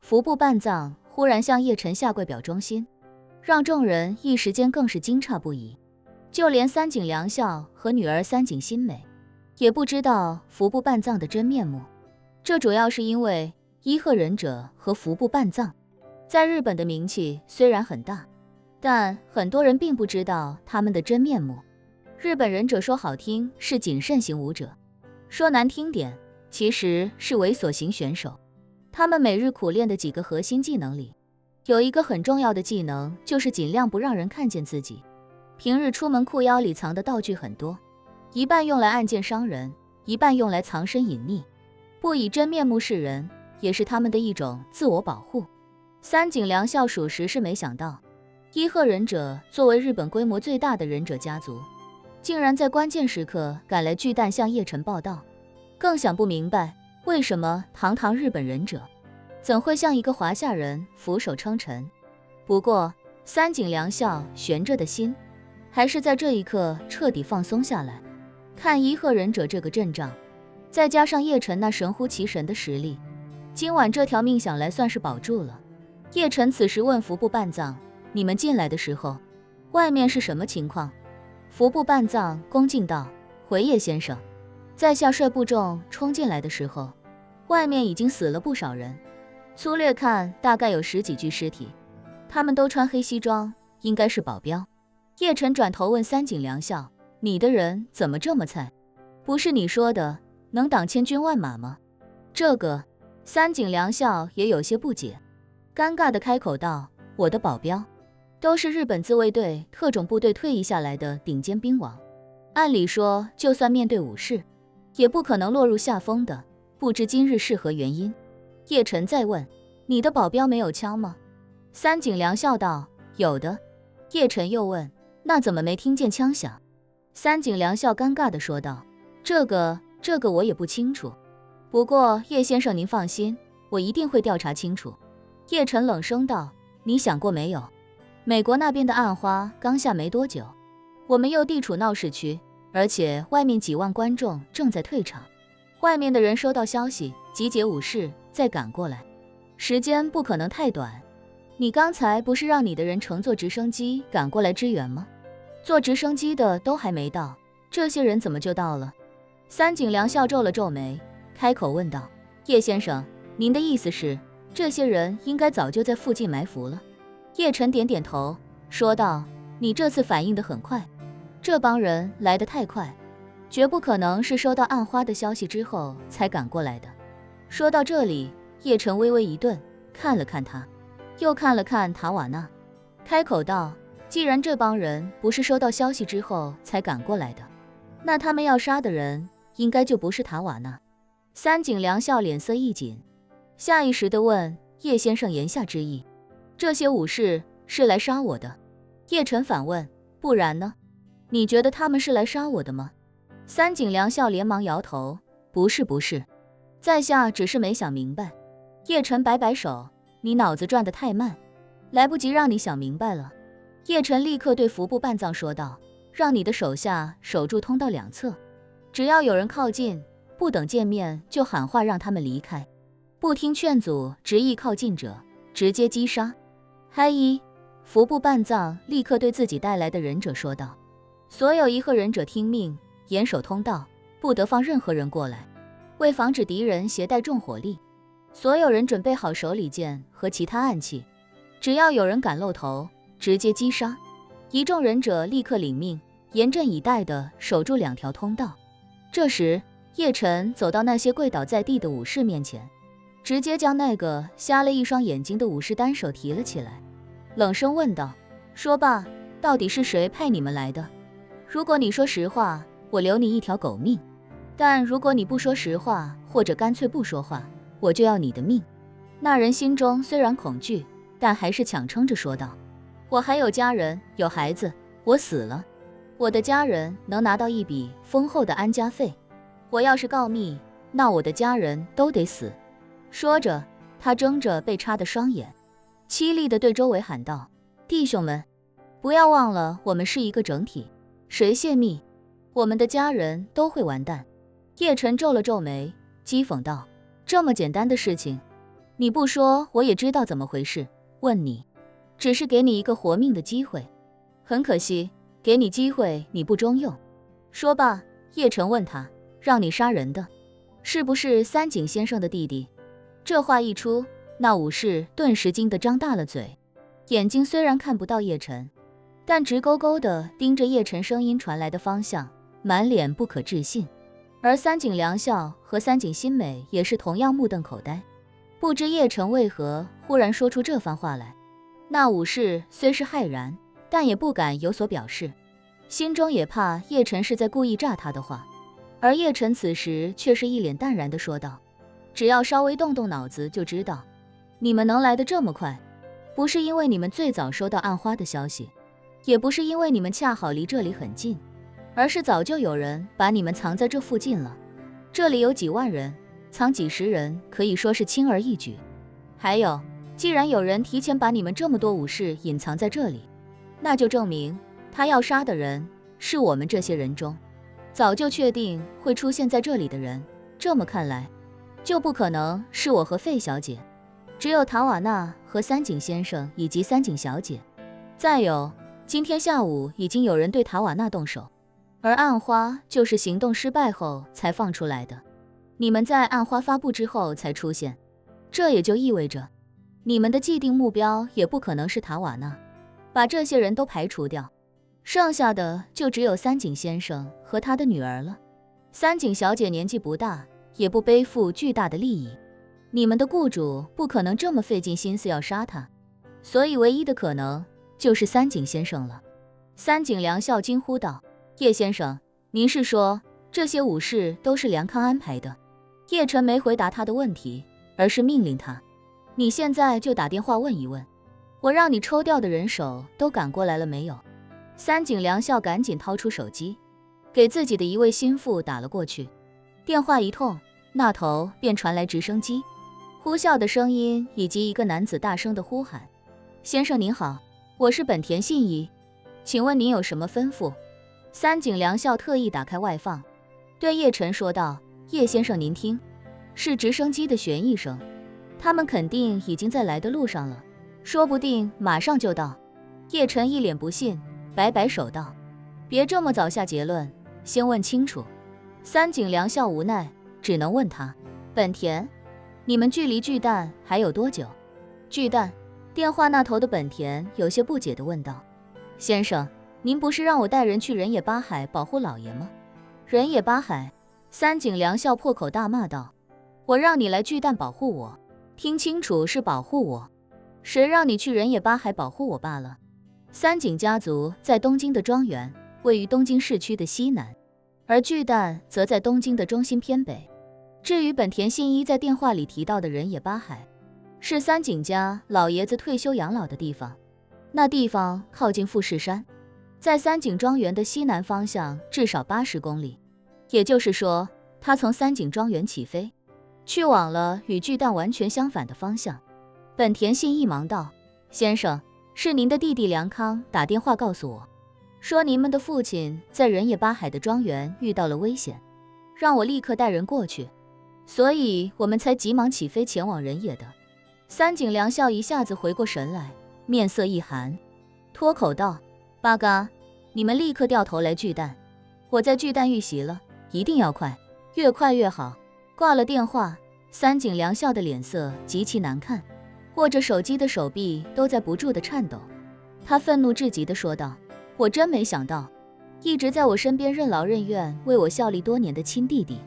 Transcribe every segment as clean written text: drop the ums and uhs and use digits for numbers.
服部半藏忽然向叶晨下跪表忠心，让众人一时间更是惊诧不已。就连三井良孝和女儿三井新美也不知道服部半藏的真面目。这主要是因为伊贺忍者和服部半藏在日本的名气虽然很大，但很多人并不知道他们的真面目。日本忍者说好听是谨慎型武者，说难听点其实是猥琐型选手。他们每日苦练的几个核心技能里，有一个很重要的技能就是尽量不让人看见自己。平日出门裤腰里藏的道具很多，一半用来暗箭伤人，一半用来藏身隐匿，不以真面目示人，也是他们的一种自我保护。三井良孝属实是没想到，伊贺忍者作为日本规模最大的忍者家族，竟然在关键时刻赶来巨蛋向叶晨报道，更想不明白为什么堂堂日本忍者怎会向一个华夏人俯首称臣。不过三井良孝悬着的心还是在这一刻彻底放松下来。看伊贺忍者这个阵仗，再加上叶晨那神乎其神的实力，今晚这条命想来算是保住了。叶晨此时问服部半藏，你们进来的时候外面是什么情况？服部半藏恭敬道，回叶先生，在下率部众冲进来的时候，外面已经死了不少人，粗略看大概有10几具尸体，他们都穿黑西装，应该是保镖。叶晨转头问三井良孝，你的人怎么这么菜？不是你说的能挡千军万马吗？这个三井良孝也有些不解，尴尬地开口道，我的保镖都是日本自卫队特种部队退役下来的顶尖兵王，按理说就算面对武士也不可能落入下风的，不知今日是何原因。叶晨再问，你的保镖没有枪吗？三井良孝道，有的。叶晨又问，那怎么没听见枪响？三井良孝尴尬地说道，这个我也不清楚，不过叶先生您放心，我一定会调查清楚。叶晨冷声道，你想过没有，美国那边的暗花刚下没多久，我们又地处闹市区，而且外面几万观众正在退场，外面的人收到消息集结武士再赶过来，时间不可能太短。你刚才不是让你的人乘坐直升机赶过来支援吗？坐直升机的都还没到，这些人怎么就到了？三井良孝皱了皱眉，开口问道，叶先生，您的意思是这些人应该早就在附近埋伏了？叶晨点点头，说道，你这次反应得很快，这帮人来得太快，绝不可能是收到暗花的消息之后才赶过来的。说到这里，叶晨微微一顿，看了看他，又看了看塔瓦纳，开口道，既然这帮人不是收到消息之后才赶过来的，那他们要杀的人应该就不是塔瓦纳。三井良孝脸色一紧，下意识地问，叶先生言下之意，这些武士是来杀我的？叶晨反问，不然呢？你觉得他们是来杀我的吗？三井良孝连忙摇头，不是，在下只是没想明白。叶晨摆摆手，你脑子转得太慢，来不及让你想明白了。叶晨立刻对服部半藏说道，让你的手下守住通道两侧，只要有人靠近，不等见面就喊话让他们离开，不听劝阻执意靠近者直接击杀。嗨一，服部半藏立刻对自己带来的忍者说道，所有伊贺忍者听命，严守通道，不得放任何人过来。为防止敌人携带重火力，所有人准备好手里剑和其他暗器，只要有人敢露头，直接击杀。一众忍者立刻领命，严阵以待地守住2条通道。这时叶晨走到那些跪倒在地的武士面前，直接将那个瞎了一双眼睛的武士单手提了起来，冷声问道，说吧，到底是谁派你们来的？如果你说实话，我留你一条狗命，但如果你不说实话，或者干脆不说话，我就要你的命。那人心中虽然恐惧，但还是强撑着说道，我还有家人有孩子，我死了，我的家人能拿到一笔丰厚的安家费，我要是告密，那我的家人都得死。说着，他睁着被插的双眼，凄厉地对周围喊道，弟兄们，不要忘了我们是一个整体，谁泄密，我们的家人都会完蛋。叶晨皱了皱眉，讥讽道，这么简单的事情，你不说，我也知道怎么回事。问你，只是给你一个活命的机会。很可惜，给你机会你不中用。说罢，叶晨问他，让你杀人的，是不是三井先生的弟弟？这话一出，那武士顿时惊得张大了嘴，眼睛虽然看不到叶晨，但直勾勾地盯着叶晨声音传来的方向，满脸不可置信。而三井良孝和三井新美也是同样目瞪口呆，不知叶晨为何忽然说出这番话来。那武士虽是骇然，但也不敢有所表示，心中也怕叶晨是在故意诈他的话。而叶晨此时却是一脸淡然地说道，只要稍微动动脑子就知道，你们能来得这么快，不是因为你们最早收到暗花的消息，也不是因为你们恰好离这里很近，而是早就有人把你们藏在这附近了。这里有几万人，藏几十人可以说是轻而易举。还有，既然有人提前把你们这么多武士隐藏在这里，那就证明他要杀的人是我们这些人中早就确定会出现在这里的人。这么看来，就不可能是我和费小姐，只有塔瓦纳和三井先生以及三井小姐。再有，今天下午已经有人对塔瓦纳动手，而暗花就是行动失败后才放出来的。你们在暗花发布之后才出现，这也就意味着你们的既定目标也不可能是塔瓦纳。把这些人都排除掉，剩下的就只有三井先生和他的女儿了。三井小姐年纪不大，也不背负巨大的利益，你们的雇主不可能这么费尽心思要杀她，所以唯一的可能就是三井先生了。三井良孝惊呼道，叶先生，您是说这些武士都是梁康安排的？叶晨没回答他的问题，而是命令他，你现在就打电话问一问，我让你抽调的人手都赶过来了没有？三井良孝赶紧掏出手机，给自己的一位心腹打了过去。电话一通，那头便传来直升机呼啸的声音以及一个男子大声的呼喊，先生您好，我是本田信一，请问您有什么吩咐？三井良孝特意打开外放，对叶晨说道，叶先生您听，是直升机的旋翼声，他们肯定已经在来的路上了，说不定马上就到。叶晨一脸不信，摆摆手道，别这么早下结论，先问清楚。三井良孝无奈，只能问他，本田，你们距离巨蛋还有多久？巨蛋？电话那头的本田有些不解地问道，先生，您不是让我带人去人野八海保护老爷吗？人野八海？三井良孝破口大骂道，我让你来巨蛋保护我，听清楚，是保护我，谁让你去人野八海保护我罢了。三井家族在东京的庄园位于东京市区的西南，而巨蛋则在东京的中心偏北。至于本田信一在电话里提到的人野八海，是三井家老爷子退休养老的地方，那地方靠近富士山，在三井庄园的西南方向至少80公里，也就是说，他从三井庄园起飞，去往了与巨蛋完全相反的方向。本田信一忙道，先生，是您的弟弟梁康打电话告诉我，说你们的父亲在人野八海的庄园遇到了危险，让我立刻带人过去，所以我们才急忙起飞前往人野的。三井良孝一下子回过神来，面色一寒，脱口道，八嘎，你们立刻掉头来巨蛋，我在巨蛋遇袭了，一定要快，越快越好。挂了电话，三井良孝的脸色极其难看，握着手机的手臂都在不住地颤抖。他愤怒至极地说道，我真没想到，一直在我身边任劳任怨为我效力多年的亲弟弟，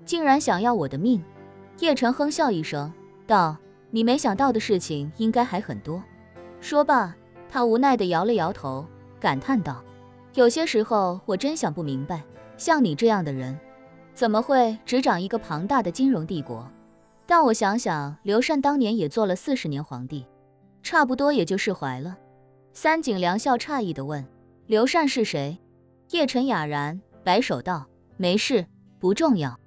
竟然想要我的命。叶晨哼笑一声道，你没想到的事情应该还很多。说罢，他无奈地摇了摇头，感叹道，有些时候我真想不明白，像你这样的人怎么会执掌一个庞大的金融帝国？但我想想，刘禅当年也做了40年皇帝，差不多也就释怀了。三井良孝诧异地问，刘禅是谁？叶晨哑然摆手道，没事，不重要。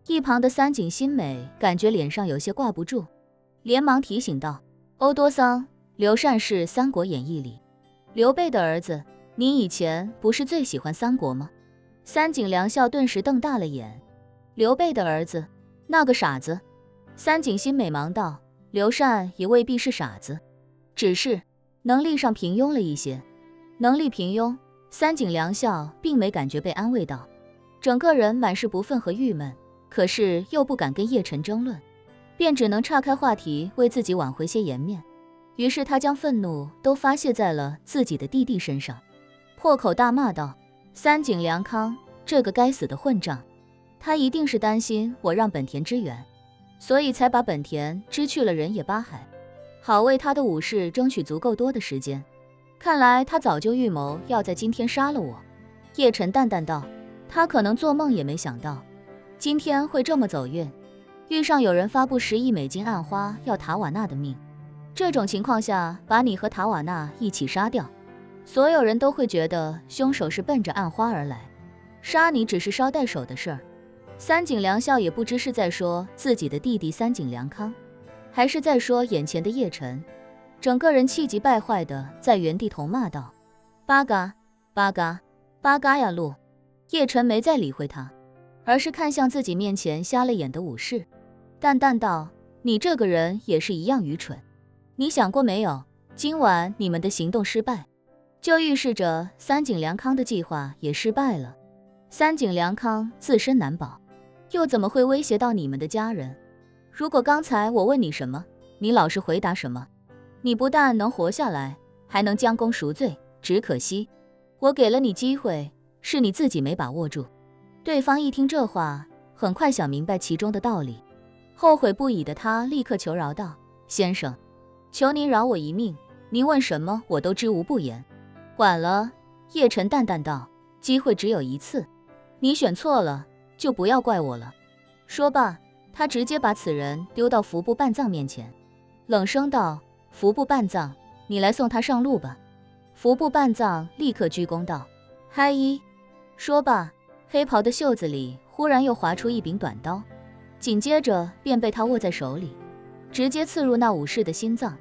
一旁的三井新美感觉脸上有些挂不住，连忙提醒道，欧多桑，刘禅是《三国演义》里刘备的儿子，您以前不是最喜欢三国吗？三井良孝顿时瞪大了眼，刘备的儿子，那个傻子。三井新美忙道，刘禅也未必是傻子，只是能力上平庸了一些。能力平庸，三井良校并没感觉被安慰到，整个人满是不忿和郁闷，可是又不敢跟叶晨争论，便只能岔开话题，为自己挽回些颜面。于是他将愤怒都发泄在了自己的弟弟身上，破口大骂道：三井良康这个该死的混账，他一定是担心我让本田支援，所以才把本田支去了人野八海，好为他的武士争取足够多的时间。看来他早就预谋要在今天杀了我。叶晨淡淡道，他可能做梦也没想到今天会这么走运，遇上有人发布10亿美金暗花要塔瓦纳的命，这种情况下把你和塔瓦纳一起杀掉，所有人都会觉得凶手是奔着暗花而来，杀你只是捎带手的事儿。三井良校也不知是在说自己的弟弟三井良康，还是在说眼前的叶晨，整个人气急败坏的在原地痛骂道：八嘎八嘎八嘎呀路！叶晨没再理会他，而是看向自己面前瞎了眼的武士，淡淡道：你这个人也是一样愚蠢，你想过没有，今晚你们的行动失败，就预示着三井良康的计划也失败了。三井良康自身难保，又怎么会威胁到你们的家人？如果刚才我问你什么，你老实回答什么，你不但能活下来，还能将功赎罪。只可惜我给了你机会，是你自己没把握住。对方一听这话，很快想明白其中的道理，后悔不已的他立刻求饶道：先生，求您饶我一命，您问什么我都知无不言。晚了，叶晨淡淡道，机会只有一次，你选错了就不要怪我了。说罢，他直接把此人丢到服部半藏面前，冷声道：服部半藏，你来送他上路吧。服部半藏立刻鞠躬道：嗨一。说罢，黑袍的袖子里忽然又划出一柄短刀，紧接着便被他握在手里，直接刺入那武士的心脏。